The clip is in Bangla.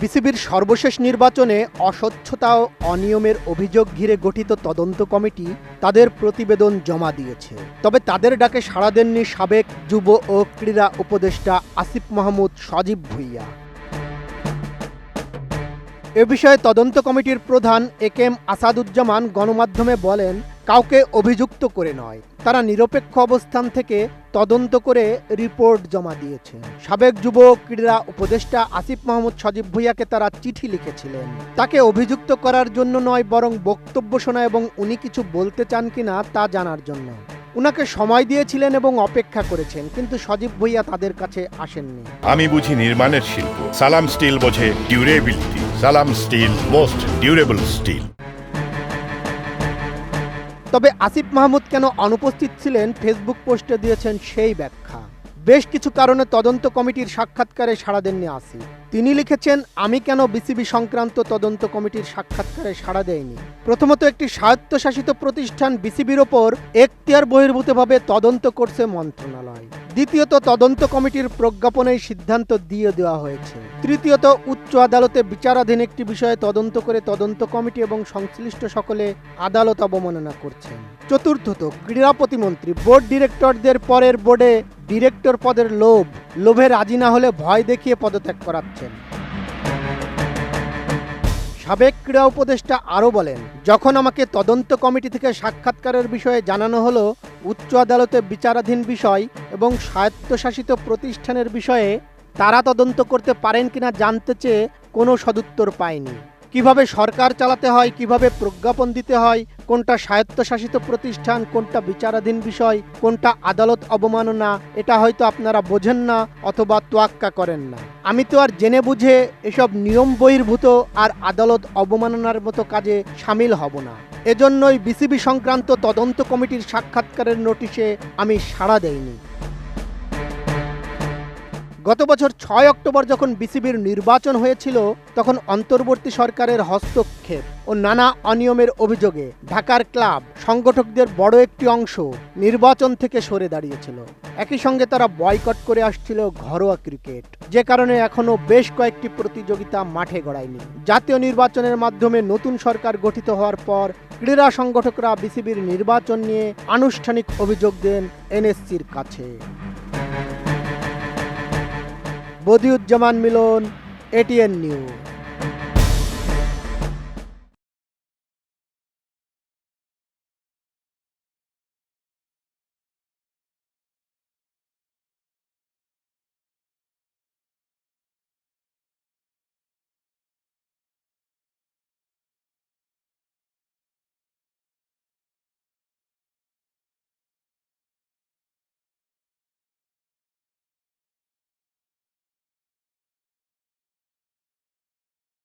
বিসিবির সর্বশেষ নির্বাচনে অস্বচ্ছতা ও অনিয়মের অভিযোগ ঘিরে গঠিত তদন্ত কমিটি তাদের প্রতিবেদন জমা দিয়েছে। তবে তাদের ডাকে সাড়া দেননি সাবেক যুব ও ক্রীড়া উপদেষ্টা আসিফ মাহমুদ সজীব ভুঁইয়া। এ বিষয়ে তদন্ত কমিটির প্রধান একেএম আসাদুজ্জামান গণমাধ্যমে বলেন, কাউকে অভিযুক্ত করে নয়, তারা নিরপেক্ষ অবস্থান থেকে তদন্ত করে রিপোর্ট জমা দিয়েছে। সাবেক যুব ক্রীড়া উপদেষ্টা আসিফ মাহমুদ সজীব ভুঁইয়াকে তারা চিঠি লিখেছিলেন, তাকে অভিযুক্ত করার জন্য নয়, বরং বক্তব্য শোনা এবং উনি কিছু বলতে চান কিনা তা জানার জন্য। উনাকে সময় দিয়েছিলেন এবং অপেক্ষা করেছেন, কিন্তু সজীব ভুঁইয়া তাদের কাছে আসেননি। আমি বুঝি নির্মাণের শিল্প, সালাম স্টিল বোঝে ডিউরেবিলিটি। সালাম স্টিল, মোস্ট ডিউরেবল স্টিল। তবে আসিফ মাহমুদ কেন অনুপস্থিত ছিলেন, ফেসবুক পোস্টে দিয়েছেন সেই ব্যাখ্যা। বেশ কিছু কারণে তদন্ত কমিটির সাক্ষাৎকারে সাড়া দেননি আসিফ। তিনি লিখেছেন, আমি কেন বিসিবি সংক্রান্ত তদন্ত কমিটির সাক্ষাৎকারে সাড়া দেয়নি। প্রথমত, একটি স্বায়ত্তশাসিত প্রতিষ্ঠান বিসিবির ওপর এখতিয়ার বহির্ভূতভাবে তদন্ত করছে মন্ত্রণালয়। দ্বিতীয়ত, তদন্ত কমিটির প্রজ্ঞাপনেই সিদ্ধান্ত দিয়ে দেওয়া হয়েছে। তৃতীয়ত, উচ্চ আদালতে বিচারাধীন একটি বিষয়ে তদন্ত করে তদন্ত কমিটি এবং সংশ্লিষ্ট সকলে আদালত অবমাননা করছেন। চতুর্থত, ক্রীড়া প্রতিমন্ত্রী বোর্ড ডিরেক্টরদের পরের বোর্ডে ডিরেক্টর পদের লোভে রাজি না হলে ভয় দেখিয়ে পদত্যাগ করাচ্ছেন। সাবেক ক্রীড়া উপদেষ্টা আরও বলেন, যখন আমাকে তদন্ত কমিটি থেকে সাক্ষাৎকারের বিষয়ে জানানো হলো, উচ্চ আদালতে বিচারাধীন বিষয় এবং স্বায়ত্তশাসিত প্রতিষ্ঠানের বিষয়ে তারা তদন্ত করতে পারেন কিনা জানতে চেয়ে কোনো সদুত্তর পায়নি। কিভাবে সরকার চালাতে হয়, কিভাবে প্রজ্ঞাপন দিতে হয়, কোনটা স্বায়ত্তশাসিত প্রতিষ্ঠান, কোনটা বিচারাধীন বিষয়, কোনটা আদালত অবমাননা, এটা হয়তো আপনারা বোঝেন না অথবা তোয়াক্কা করেন না। আমি তো আর জেনে বুঝে এসব নিয়ম বহির্ভূত আর আদালত অবমাননার মতো কাজে সামিল হব না। এজন্যই বিসিবি সংক্রান্ত তদন্ত কমিটির সাক্ষাৎকারের নোটিশে আমি সাড়া দেইনি। গত বছর ৬ অক্টোবর যখন বিসিবির নির্বাচন হয়েছিল, তখন অন্তর্বর্তী সরকারের হস্তক্ষেপ ও নানা অনিয়মের অভিযোগে ঢাকার ক্লাব সংগঠকদের বড় একটি অংশ নির্বাচন থেকে সরে দাঁড়িয়েছিল। একই সঙ্গে তারা বয়কট করে আসছিল ঘরোয়া ক্রিকেট, যে কারণে এখনও বেশ কয়েকটি প্রতিযোগিতা মাঠে গড়ায়নি। জাতীয় নির্বাচনের মাধ্যমে নতুন সরকার গঠিত হওয়ার পর ক্রীড়া সংগঠকরা বিসিবির নির্বাচন নিয়ে আনুষ্ঠানিক অভিযোগ দেন এনএসসির কাছে। বদিউজ্জামান মিলন, এটিএন নিউজ।